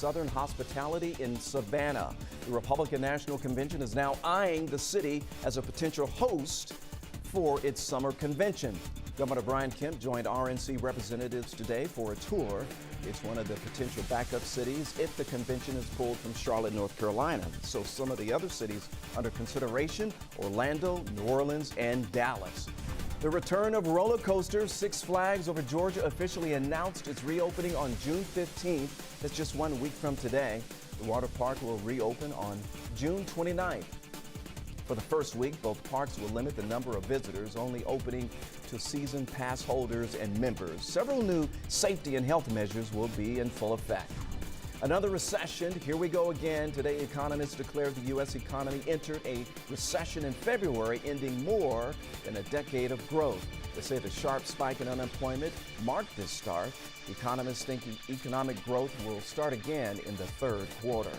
Southern hospitality in Savannah. The Republican National Convention is now eyeing the city as a potential host for its summer convention. Governor Brian Kemp joined RNC representatives today for a tour. It's one of the potential backup cities if the convention is pulled from Charlotte, North Carolina. So some of the other cities under consideration: Orlando, New Orleans, and Dallas. The return of roller coasters. Six Flags over Georgia officially announced its reopening on June 15th. That's just 1 week from today. The water park will reopen on June 29th. For the first week, both parks will limit the number of visitors, only opening to season pass holders and members. Several new safety and health measures will be in full effect. Another recession. Here we go again. Today, economists declared the U.S. economy entered a recession in February, ending more than a decade of growth. They say the sharp spike in unemployment marked this start. Economists think economic growth will start again in the third quarter.